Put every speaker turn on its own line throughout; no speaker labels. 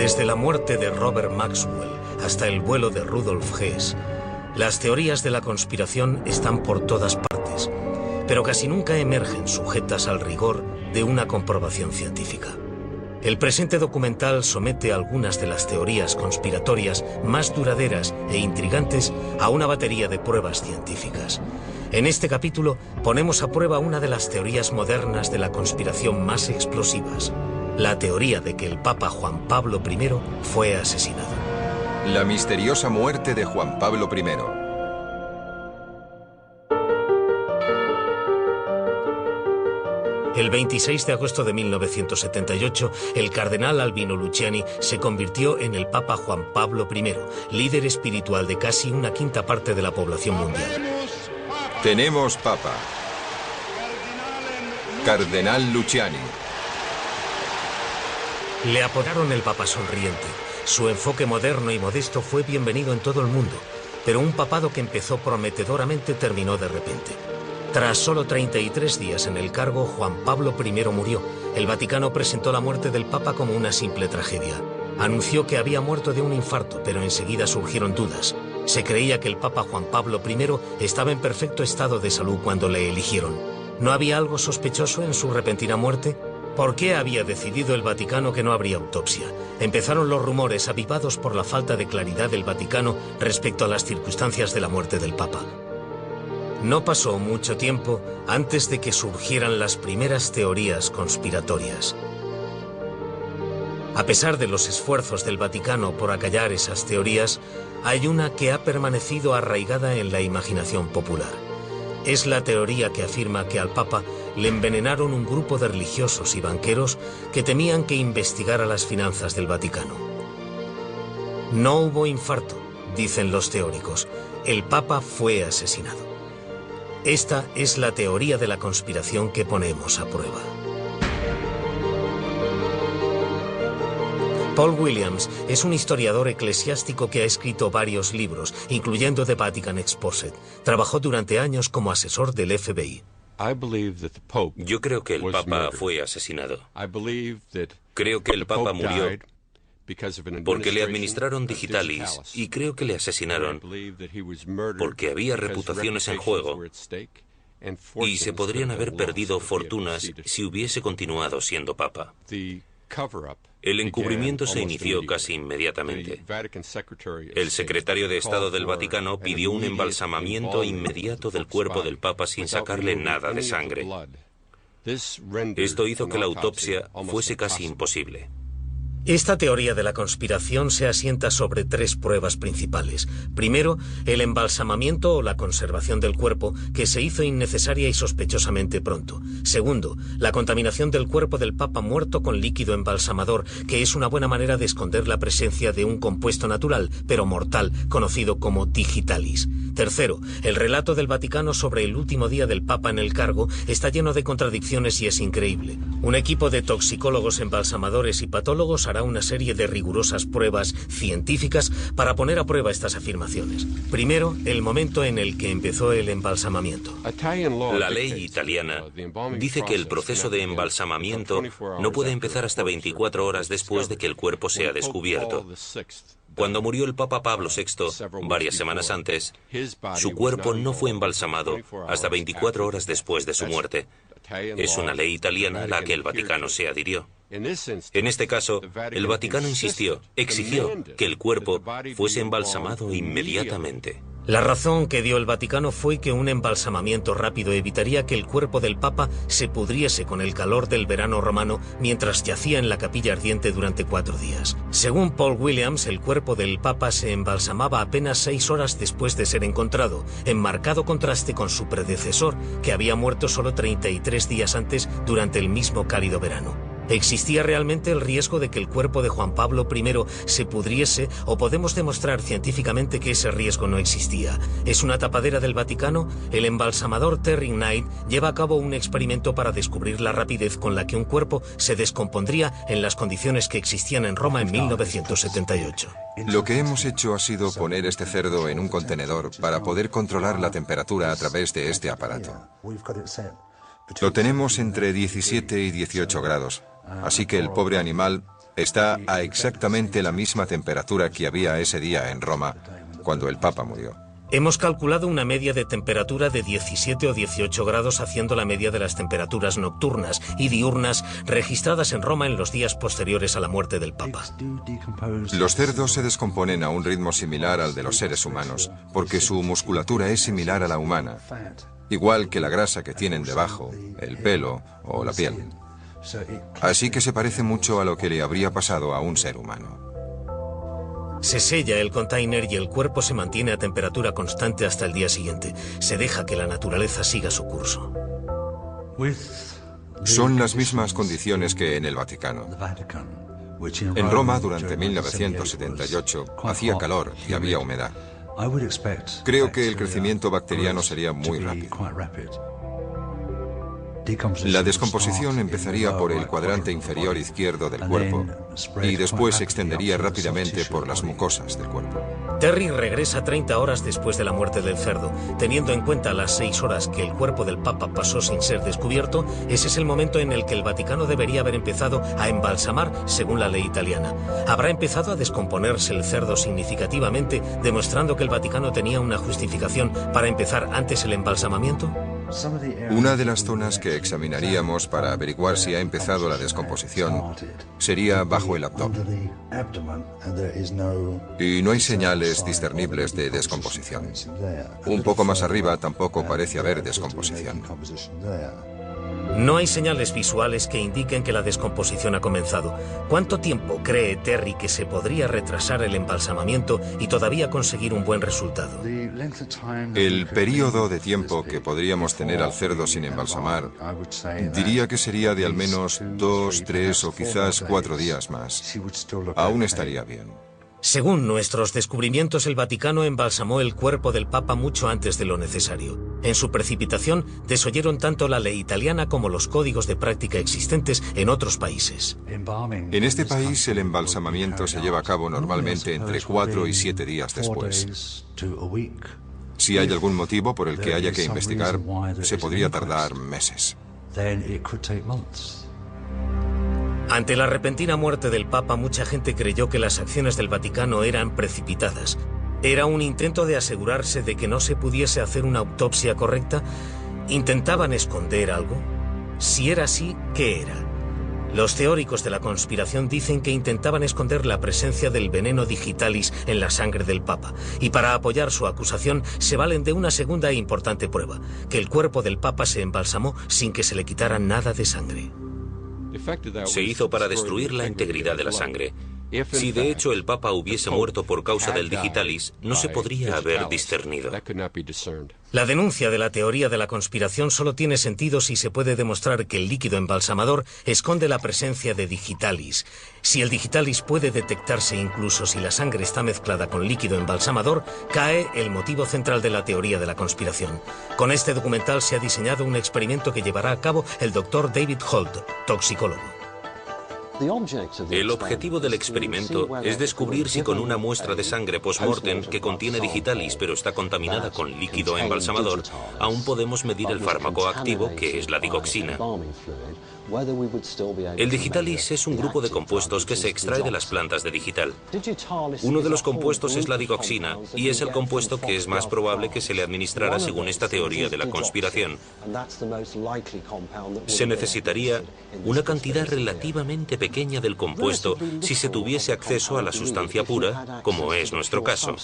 Desde la muerte de Robert Maxwell hasta el vuelo de Rudolf Hess, las teorías de la conspiración están por todas partes, pero casi nunca emergen sujetas al rigor de una comprobación científica. El presente documental somete algunas de las teorías conspiratorias más duraderas e intrigantes a una batería de pruebas científicas. En este capítulo ponemos a prueba una de las teorías modernas de la conspiración más explosivas, la teoría de que el Papa Juan Pablo I fue asesinado.
La misteriosa muerte de Juan Pablo I.
El 26 de agosto de 1978, el cardenal Albino Luciani se convirtió en el Papa Juan Pablo I, líder espiritual de casi una quinta parte de la población mundial.
Tenemos Papa. Cardenal Luciani.
Le apodaron el Papa Sonriente. Su enfoque moderno y modesto fue bienvenido en todo el mundo, pero un papado que empezó prometedoramente terminó de repente. Tras solo 33 días en el cargo, Juan Pablo I murió. El Vaticano presentó la muerte del Papa como una simple tragedia. Anunció que había muerto de un infarto, pero enseguida surgieron dudas. Se creía que el Papa Juan Pablo I estaba en perfecto estado de salud cuando le eligieron. ¿No había algo sospechoso en su repentina muerte? ¿Por qué había decidido el Vaticano que no habría autopsia? Empezaron los rumores avivados por la falta de claridad del Vaticano respecto a las circunstancias de la muerte del Papa. No pasó mucho tiempo antes de que surgieran las primeras teorías conspiratorias. A pesar de los esfuerzos del Vaticano por acallar esas teorías, hay una que ha permanecido arraigada en la imaginación popular. Es la teoría que afirma que al Papa le envenenaron un grupo de religiosos y banqueros que temían que investigara las finanzas del Vaticano. No hubo infarto, dicen los teóricos. El Papa fue asesinado. Esta es la teoría de la conspiración que ponemos a prueba. Paul Williams es un historiador eclesiástico que ha escrito varios libros, incluyendo The Vatican Exposed. Trabajó durante años como asesor del FBI.
Yo creo que el Papa fue asesinado. Creo que el Papa murió porque le administraron digitalis y creo que le asesinaron porque había reputaciones en juego y se podrían haber perdido fortunas si hubiese continuado siendo Papa. El encubrimiento se inició casi inmediatamente. El secretario de Estado del Vaticano pidió un embalsamamiento inmediato del cuerpo del Papa sin sacarle nada de sangre. Esto hizo que la autopsia fuese casi imposible.
Esta teoría de la conspiración se asienta sobre tres pruebas principales. Primero, el embalsamamiento o la conservación del cuerpo, que se hizo innecesaria y sospechosamente pronto. Segundo, la contaminación del cuerpo del Papa muerto con líquido embalsamador, que es una buena manera de esconder la presencia de un compuesto natural, pero mortal, conocido como digitalis. Tercero, el relato del Vaticano sobre el último día del Papa en el cargo está lleno de contradicciones y es increíble. Un equipo de toxicólogos, embalsamadores y patólogos hará una serie de rigurosas pruebas científicas para poner a prueba estas afirmaciones. Primero, el momento en el que empezó el embalsamamiento.
La ley italiana dice que el proceso de embalsamamiento no puede empezar hasta 24 horas después de que el cuerpo sea descubierto. Cuando murió el Papa Pablo VI, varias semanas antes, su cuerpo no fue embalsamado hasta 24 horas después de su muerte. Es una ley italiana a la que el Vaticano se adhirió. En este caso, el Vaticano exigió que el cuerpo fuese embalsamado inmediatamente.
La razón que dio el Vaticano fue que un embalsamamiento rápido evitaría que el cuerpo del Papa se pudriese con el calor del verano romano mientras yacía en la capilla ardiente durante 4 días. Según Paul Williams, el cuerpo del Papa se embalsamaba apenas 6 horas después de ser encontrado, en marcado contraste con su predecesor, que había muerto solo 33 días antes durante el mismo cálido verano. ¿Existía realmente el riesgo de que el cuerpo de Juan Pablo I se pudriese o podemos demostrar científicamente que ese riesgo no existía? ¿Es una tapadera del Vaticano? El embalsamador Terry Knight lleva a cabo un experimento para descubrir la rapidez con la que un cuerpo se descompondría en las condiciones que existían en Roma en 1978.
Lo que hemos hecho ha sido poner este cerdo en un contenedor para poder controlar la temperatura a través de este aparato. Lo tenemos entre 17 y 18 grados, así que el pobre animal está a exactamente la misma temperatura que había ese día en Roma, cuando el Papa murió.
Hemos calculado una media de temperatura de 17 o 18 grados haciendo la media de las temperaturas nocturnas y diurnas registradas en Roma en los días posteriores a la muerte del Papa.
Los cerdos se descomponen a un ritmo similar al de los seres humanos, porque su musculatura es similar a la humana, igual que la grasa que tienen debajo, el pelo o la piel. Así que se parece mucho a lo que le habría pasado a un ser humano.
Se sella el container y el cuerpo se mantiene a temperatura constante hasta el día siguiente. Se deja que la naturaleza siga su curso.
Son las mismas condiciones que en el Vaticano. En Roma, durante 1978, hacía calor y había humedad. Creo que el crecimiento bacteriano sería muy rápido. La descomposición empezaría por el cuadrante inferior izquierdo del cuerpo y después se extendería rápidamente por las mucosas del cuerpo.
Terry regresa 30 horas después de la muerte del cerdo. Teniendo en cuenta las 6 horas que el cuerpo del Papa pasó sin ser descubierto, ese es el momento en el que el Vaticano debería haber empezado a embalsamar según la ley italiana. ¿Habrá empezado a descomponerse el cerdo significativamente, demostrando que el Vaticano tenía una justificación para empezar antes el embalsamamiento?
Una de las zonas que examinaríamos para averiguar si ha empezado la descomposición sería bajo el abdomen. Y no hay señales discernibles de descomposición. Un poco más arriba tampoco parece haber descomposición.
No hay señales visuales que indiquen que la descomposición ha comenzado. ¿Cuánto tiempo cree Terry que se podría retrasar el embalsamamiento y todavía conseguir un buen resultado?
El periodo de tiempo que podríamos tener al cerdo sin embalsamar, diría que sería de al menos 2, 3 o quizás 4 días más. Aún estaría bien.
Según nuestros descubrimientos, el Vaticano embalsamó el cuerpo del Papa mucho antes de lo necesario. En su precipitación, desoyeron tanto la ley italiana como los códigos de práctica existentes en otros países.
En este país, el embalsamamiento se lleva a cabo normalmente entre 4 y 7 días después. Si hay algún motivo por el que haya que investigar, se podría tardar meses.
Ante la repentina muerte del Papa, mucha gente creyó que las acciones del Vaticano eran precipitadas. ¿Era un intento de asegurarse de que no se pudiese hacer una autopsia correcta? ¿Intentaban esconder algo? Si era así, ¿qué era? Los teóricos de la conspiración dicen que intentaban esconder la presencia del veneno digitalis en la sangre del Papa. Y para apoyar su acusación, se valen de una segunda e importante prueba, que el cuerpo del Papa se embalsamó sin que se le quitara nada de sangre.
Se hizo para destruir la integridad de la sangre. Si de hecho el Papa hubiese muerto por causa del digitalis, no se podría haber discernido.
La denuncia de la teoría de la conspiración solo tiene sentido si se puede demostrar que el líquido embalsamador esconde la presencia de digitalis. Si el digitalis puede detectarse incluso si la sangre está mezclada con líquido embalsamador, cae el motivo central de la teoría de la conspiración. Con este documental se ha diseñado un experimento que llevará a cabo el Dr. David Holt, toxicólogo.
El objetivo del experimento es descubrir si con una muestra de sangre post-mortem que contiene digitalis pero está contaminada con líquido embalsamador, aún podemos medir el fármaco activo, que es la digoxina. El digitalis es un grupo de compuestos que se extrae de las plantas de digital. Uno de los compuestos es la digoxina y es el compuesto que es más probable que se le administrara según esta teoría de la conspiración. Se necesitaría una cantidad relativamente pequeña del compuesto si se tuviese acceso a la sustancia pura, como es nuestro caso.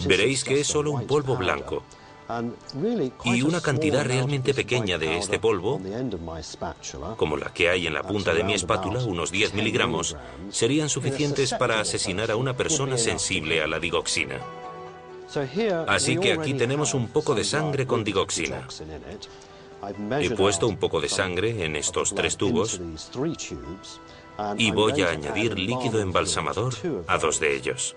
Veréis que es solo un polvo blanco. Y una cantidad realmente pequeña de este polvo, como la que hay en la punta de mi espátula, unos 10 miligramos, serían suficientes para asesinar a una persona sensible a la digoxina. Así que aquí tenemos un poco de sangre con digoxina. He puesto un poco de sangre en estos 3 tubos y voy a añadir líquido embalsamador a 2 de ellos.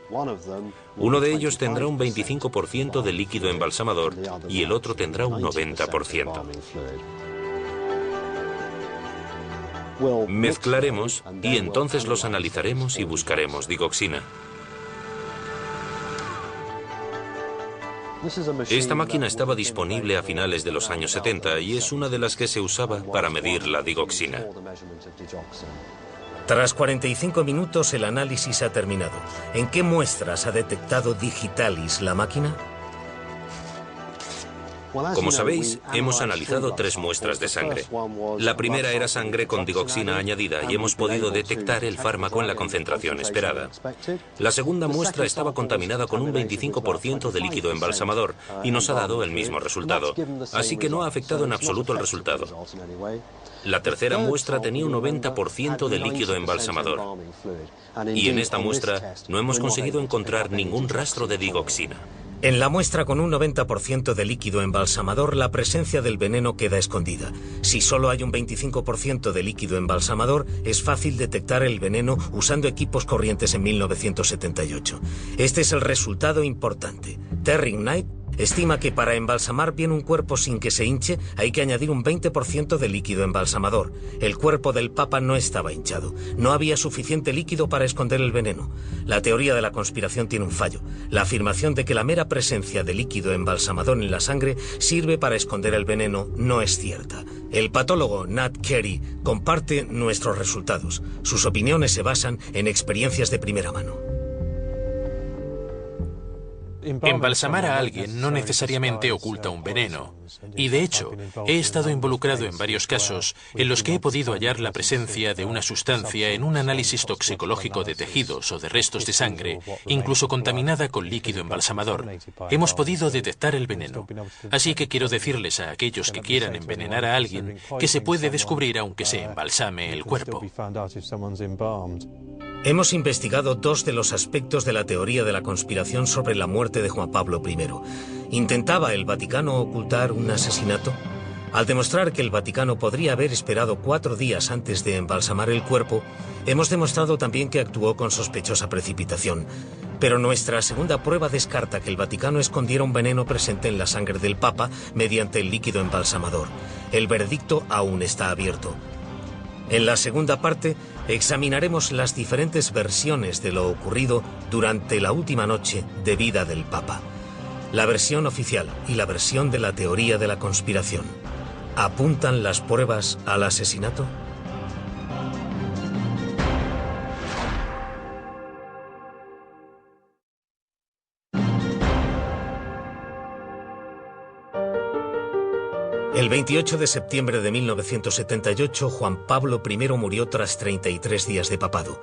Uno de ellos tendrá un 25% de líquido embalsamador y el otro tendrá un 90%. Mezclaremos y entonces los analizaremos y buscaremos digoxina. Esta máquina estaba disponible a finales de los años 70 y es una de las que se usaba para medir la digoxina.
Tras 45 minutos el análisis ha terminado. ¿En qué muestras ha detectado Digitalis la máquina?
Como sabéis, hemos analizado 3 muestras de sangre. La primera era sangre con digoxina añadida y hemos podido detectar el fármaco en la concentración esperada. La segunda muestra estaba contaminada con un 25% de líquido embalsamador y nos ha dado el mismo resultado, así que no ha afectado en absoluto el resultado. La tercera muestra tenía un 90% de líquido embalsamador y en esta muestra no hemos conseguido encontrar ningún rastro de digoxina.
En la muestra con un 90% de líquido embalsamador, la presencia del veneno queda escondida. Si solo hay un 25% de líquido embalsamador, es fácil detectar el veneno usando equipos corrientes en 1978. Este es el resultado importante. Terry Knight estima que para embalsamar bien un cuerpo sin que se hinche hay que añadir un 20% de líquido embalsamador. El cuerpo del Papa no estaba hinchado. No había suficiente líquido para esconder el veneno. La teoría de la conspiración tiene un fallo. La afirmación de que la mera presencia de líquido embalsamador en la sangre sirve para esconder el veneno no es cierta. El patólogo Nat Carey comparte nuestros resultados. Sus opiniones se basan en experiencias de primera mano.
Embalsamar a alguien no necesariamente oculta un veneno. Y de hecho, he estado involucrado en varios casos en los que he podido hallar la presencia de una sustancia en un análisis toxicológico de tejidos o de restos de sangre, incluso contaminada con líquido embalsamador. Hemos podido detectar el veneno. Así que quiero decirles a aquellos que quieran envenenar a alguien que se puede descubrir aunque se embalsame el cuerpo.
Hemos investigado 2 de los aspectos de la teoría de la conspiración sobre la muerte de Juan Pablo I. ¿Intentaba el Vaticano ocultar un asesinato? Al demostrar que el Vaticano podría haber esperado 4 días antes de embalsamar el cuerpo, hemos demostrado también que actuó con sospechosa precipitación. Pero nuestra segunda prueba descarta que el Vaticano escondiera un veneno presente en la sangre del Papa mediante el líquido embalsamador. El veredicto aún está abierto. En la segunda parte, examinaremos las diferentes versiones de lo ocurrido durante la última noche de vida del Papa. La versión oficial y la versión de la teoría de la conspiración. ¿Apuntan las pruebas al asesinato? El 28 de septiembre de 1978, Juan Pablo I murió tras 33 días de papado.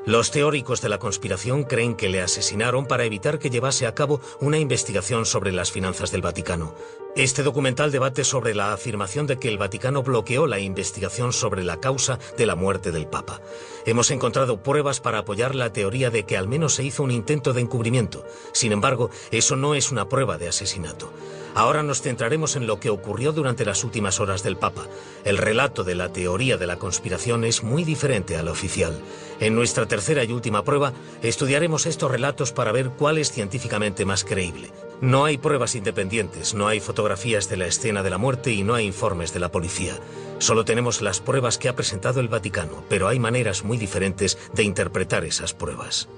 Los teóricos de la conspiración creen que le asesinaron para evitar que llevase a cabo una investigación sobre las finanzas del Vaticano. Este documental debate sobre la afirmación de que el Vaticano bloqueó la investigación sobre la causa de la muerte del Papa. Hemos encontrado pruebas para apoyar la teoría de que al menos se hizo un intento de encubrimiento. Sin embargo, eso no es una prueba de asesinato. Ahora nos centraremos en lo que ocurrió durante las últimas horas del Papa. El relato de la teoría de la conspiración es muy diferente al oficial. En nuestra tercera y última prueba, estudiaremos estos relatos para ver cuál es científicamente más creíble. No hay pruebas independientes, no hay fotografías de la escena de la muerte y no hay informes de la policía. Solo tenemos las pruebas que ha presentado el Vaticano, pero hay maneras muy diferentes de interpretar esas pruebas.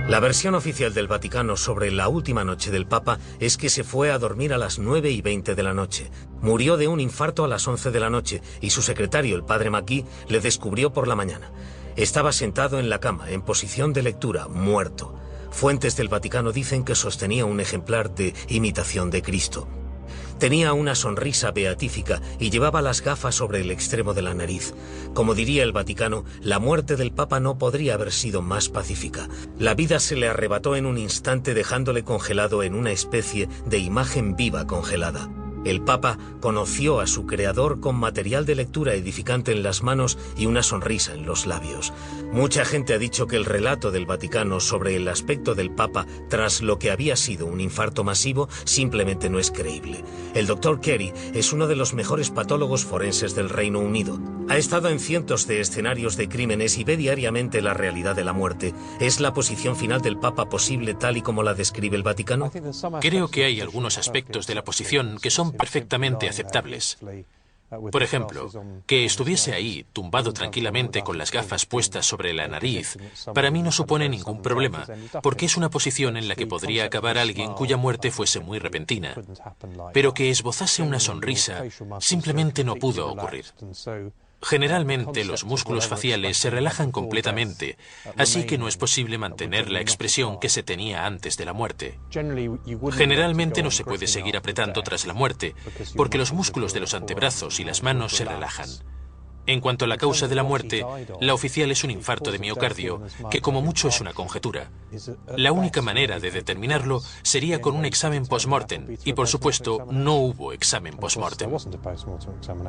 La versión oficial del Vaticano sobre la última noche del Papa es que se fue a dormir a las 9:20 de la noche. Murió de un infarto a las 11 de la noche y su secretario, el padre McGee, le descubrió por la mañana. Estaba sentado en la cama, en posición de lectura, muerto. Fuentes del Vaticano dicen que sostenía un ejemplar de Imitación de Cristo. Tenía una sonrisa beatífica y llevaba las gafas sobre el extremo de la nariz. Como diría el Vaticano, la muerte del Papa no podría haber sido más pacífica. La vida se le arrebató en un instante dejándole congelado en una especie de imagen viva congelada. El Papa conoció a su creador con material de lectura edificante en las manos y una sonrisa en los labios. Mucha gente ha dicho que el relato del Vaticano sobre el aspecto del Papa tras lo que había sido un infarto masivo simplemente no es creíble. El Dr. Carey es uno de los mejores patólogos forenses del Reino Unido. Ha estado en cientos de escenarios de crímenes y ve diariamente la realidad de la muerte. ¿Es la posición final del Papa posible tal y como la describe el Vaticano?
Creo que hay algunos aspectos de la posición que son perfectamente aceptables. Por ejemplo, que estuviese ahí, tumbado tranquilamente con las gafas puestas sobre la nariz, para mí no supone ningún problema, porque es una posición en la que podría acabar alguien cuya muerte fuese muy repentina. Pero que esbozase una sonrisa simplemente no pudo ocurrir. Generalmente los músculos faciales se relajan completamente, así que no es posible mantener la expresión que se tenía antes de la muerte. Generalmente no se puede seguir apretando tras la muerte, porque los músculos de los antebrazos y las manos se relajan. En cuanto a la causa de la muerte, la oficial es un infarto de miocardio, que como mucho es una conjetura. La única manera de determinarlo sería con un examen post-mortem, y por supuesto no hubo examen post-mortem.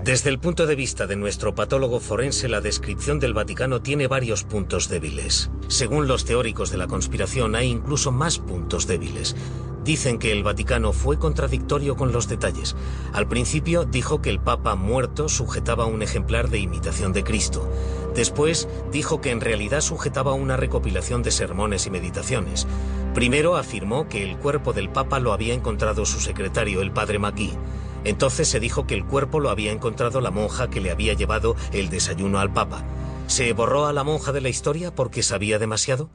Desde el punto de vista de nuestro patólogo forense, la descripción del Vaticano tiene varios puntos débiles. Según los teóricos de la conspiración, hay incluso más puntos débiles. Dicen que el Vaticano fue contradictorio con los detalles. Al principio dijo que el Papa muerto sujetaba un ejemplar de Imitación de Cristo. Después dijo que en realidad sujetaba una recopilación de sermones y meditaciones. Primero afirmó que el cuerpo del Papa lo había encontrado su secretario, el padre Magui. Entonces se dijo que el cuerpo lo había encontrado la monja que le había llevado el desayuno al Papa. ¿Se borró a la monja de la historia porque sabía demasiado?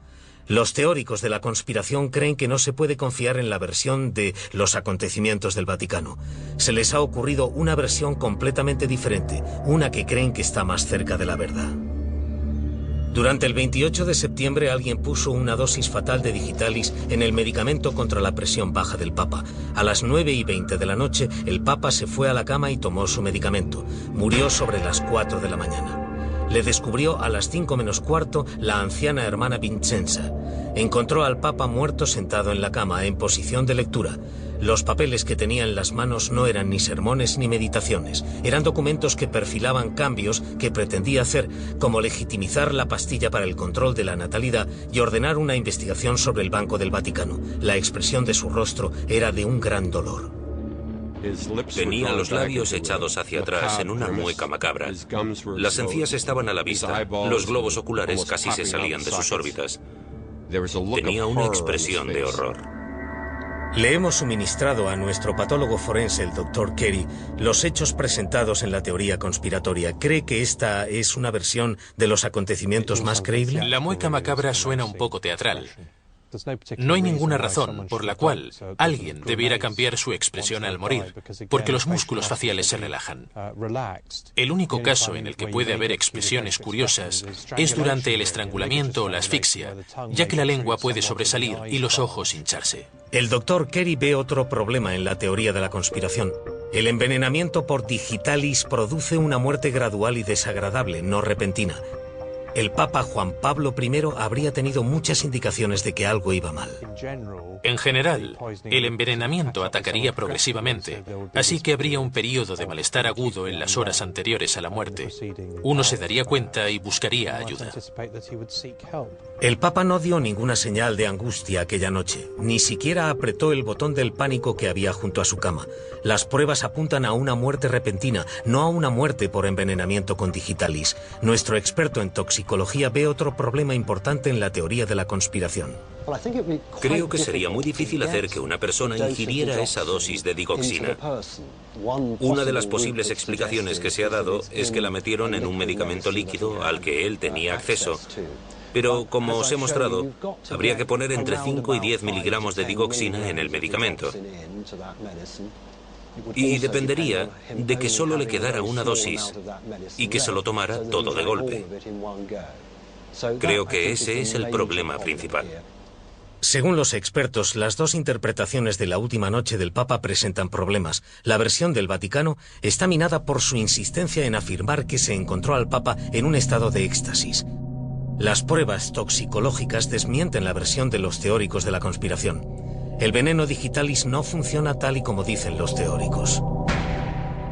Los teóricos de la conspiración creen que no se puede confiar en la versión de los acontecimientos del Vaticano. Se les ha ocurrido una versión completamente diferente, una que creen que está más cerca de la verdad. Durante el 28 de septiembre alguien puso una dosis fatal de digitalis en el medicamento contra la presión baja del Papa. A las 9:20 de la noche, el Papa se fue a la cama y tomó su medicamento. Murió sobre las 4 de la mañana. Le descubrió a las 5 menos cuarto la anciana hermana Vincenza. Encontró al Papa muerto sentado en la cama, en posición de lectura. Los papeles que tenía en las manos no eran ni sermones ni meditaciones. Eran documentos que perfilaban cambios que pretendía hacer, como legitimizar la pastilla para el control de la natalidad y ordenar una investigación sobre el Banco del Vaticano. La expresión de su rostro era de un gran dolor.
Tenía los labios echados hacia atrás en una mueca macabra. Las encías estaban a la vista. Los globos oculares casi se salían de sus órbitas. Tenía una expresión de horror.
Le hemos suministrado a nuestro patólogo forense, el Dr. Carey, los hechos presentados en la teoría conspiratoria. ¿Cree que esta es una versión de los acontecimientos más creíble?
La mueca macabra suena un poco teatral. No hay ninguna razón por la cual alguien debiera cambiar su expresión al morir, porque los músculos faciales se relajan. El único caso en el que puede haber expresiones curiosas es durante el estrangulamiento o la asfixia, ya que la lengua puede sobresalir y los ojos hincharse.
El Dr. Carey ve otro problema en la teoría de la conspiración. El envenenamiento por digitalis produce una muerte gradual y desagradable, no repentina. El Papa Juan Pablo I habría tenido muchas indicaciones de que algo iba mal.
En general, el envenenamiento atacaría progresivamente, así que habría un periodo de malestar agudo en las horas anteriores a la muerte. Uno se daría cuenta y buscaría ayuda.
El Papa no dio ninguna señal de angustia aquella noche, ni siquiera apretó el botón del pánico que había junto a su cama. Las pruebas apuntan a una muerte repentina, no a una muerte por envenenamiento con digitalis. Nuestro experto en toxicología ve otro problema importante en la teoría de la conspiración.
Creo que sería muy difícil hacer que una persona ingiriera esa dosis de digoxina. Una de las posibles explicaciones que se ha dado es que la metieron en un medicamento líquido al que él tenía acceso. Pero, como os he mostrado, habría que poner entre 5 y 10 miligramos de digoxina en el medicamento. Y dependería de que solo le quedara una dosis y que se lo tomara todo de golpe. Creo que ese es el problema principal.
Según los expertos, las dos interpretaciones de la última noche del Papa presentan problemas. La versión del Vaticano está minada por su insistencia en afirmar que se encontró al Papa en un estado de éxtasis. Las pruebas toxicológicas desmienten la versión de los teóricos de la conspiración. El veneno digitalis no funciona tal y como dicen los teóricos.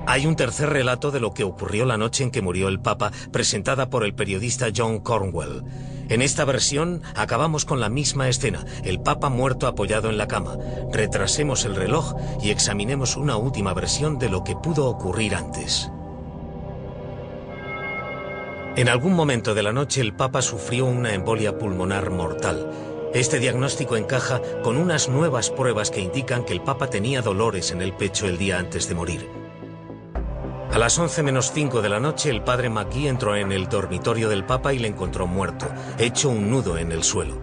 Hay un tercer relato de lo que ocurrió la noche en que murió el Papa, presentada por el periodista John Cornwell. En esta versión acabamos con la misma escena, el Papa muerto apoyado en la cama. Retrasemos el reloj y examinemos una última versión de lo que pudo ocurrir antes. En algún momento de la noche el Papa sufrió una embolia pulmonar mortal. Este diagnóstico encaja con unas nuevas pruebas que indican que el Papa tenía dolores en el pecho el día antes de morir. A las 11:05 de la noche, el padre McGee entró en el dormitorio del Papa y le encontró muerto, hecho un nudo en el suelo.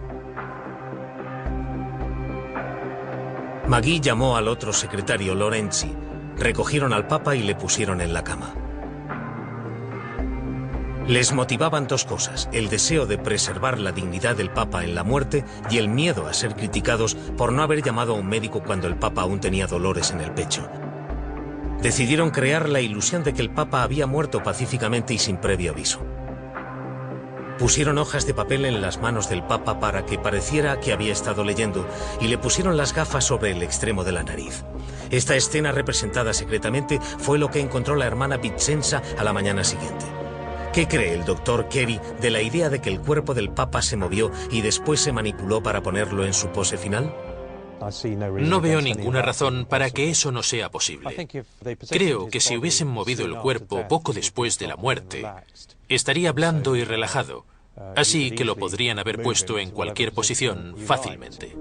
McGee llamó al otro secretario, Lorenzi. Recogieron al Papa y le pusieron en la cama. Les motivaban dos cosas: el deseo de preservar la dignidad del Papa en la muerte y el miedo a ser criticados por no haber llamado a un médico cuando el Papa aún tenía dolores en el pecho. Decidieron crear la ilusión de que el Papa había muerto pacíficamente y sin previo aviso. Pusieron hojas de papel en las manos del Papa para que pareciera que había estado leyendo y le pusieron las gafas sobre el extremo de la nariz. Esta escena representada secretamente fue lo que encontró la hermana Vincenza a la mañana siguiente. ¿Qué cree el doctor Kerry de la idea de que el cuerpo del Papa se movió y después se manipuló para ponerlo en su pose final?
No veo ninguna razón para que eso no sea posible. Creo que si hubiesen movido el cuerpo poco después de la muerte, estaría blando y relajado, así que lo podrían haber puesto en cualquier posición fácilmente.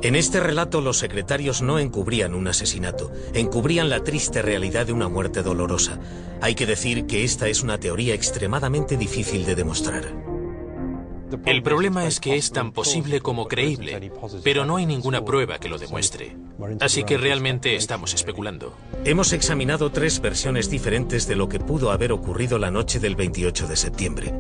En este relato, los secretarios no encubrían un asesinato, encubrían la triste realidad de una muerte dolorosa. Hay que decir que esta es una teoría extremadamente difícil de demostrar.
El problema es que es tan posible como creíble, pero no hay ninguna prueba que lo demuestre. Así que realmente estamos especulando.
Hemos examinado tres versiones diferentes de lo que pudo haber ocurrido la noche del 28 de septiembre.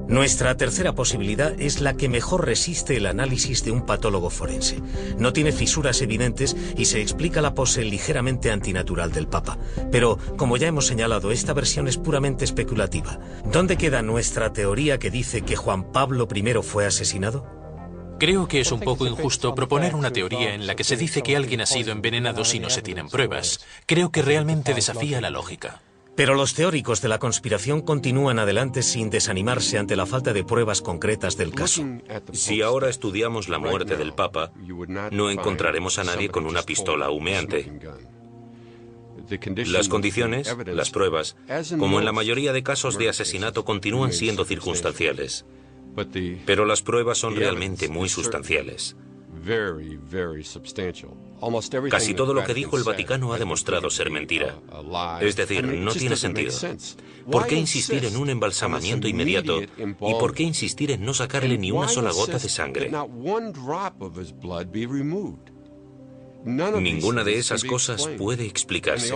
Nuestra tercera posibilidad es la que mejor resiste el análisis de un patólogo forense. No tiene fisuras evidentes y se explica la pose ligeramente antinatural del Papa. Pero, como ya hemos señalado, esta versión es puramente especulativa. ¿Dónde queda nuestra teoría que dice que Juan Pablo I fue asesinado?
Creo que es un poco injusto proponer una teoría en la que se dice que alguien ha sido envenenado si no se tienen pruebas. Creo que realmente desafía la lógica.
Pero los teóricos de la conspiración continúan adelante sin desanimarse ante la falta de pruebas concretas del caso.
Si ahora estudiamos la muerte del Papa, no encontraremos a nadie con una pistola humeante. Las condiciones, las pruebas, como en la mayoría de casos de asesinato, continúan siendo circunstanciales. Pero las pruebas son realmente muy sustanciales. Casi todo lo que dijo el Vaticano ha demostrado ser mentira. Es decir, no tiene sentido. ¿Por qué insistir en un embalsamamiento inmediato? ¿Y por qué insistir en no sacarle ni una sola gota de sangre? Ninguna de esas cosas puede explicarse.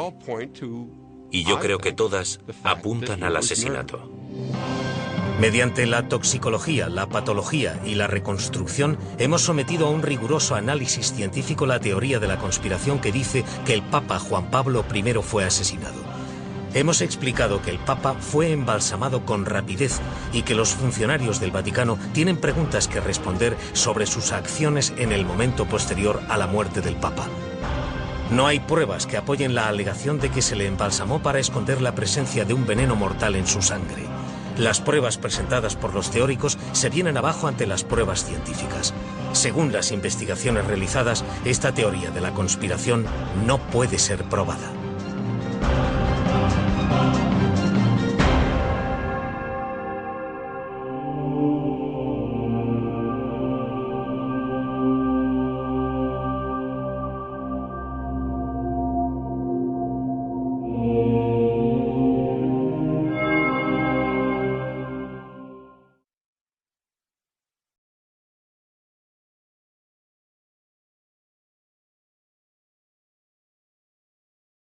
Y yo creo que todas apuntan al asesinato.
Mediante la toxicología, la patología y la reconstrucción, hemos sometido a un riguroso análisis científico la teoría de la conspiración que dice que el Papa Juan Pablo I fue asesinado. Hemos explicado que el Papa fue embalsamado con rapidez y que los funcionarios del Vaticano tienen preguntas que responder sobre sus acciones en el momento posterior a la muerte del Papa. No hay pruebas que apoyen la alegación de que se le embalsamó para esconder la presencia de un veneno mortal en su sangre. Las pruebas presentadas por los teóricos se vienen abajo ante las pruebas científicas. Según las investigaciones realizadas, esta teoría de la conspiración no puede ser probada.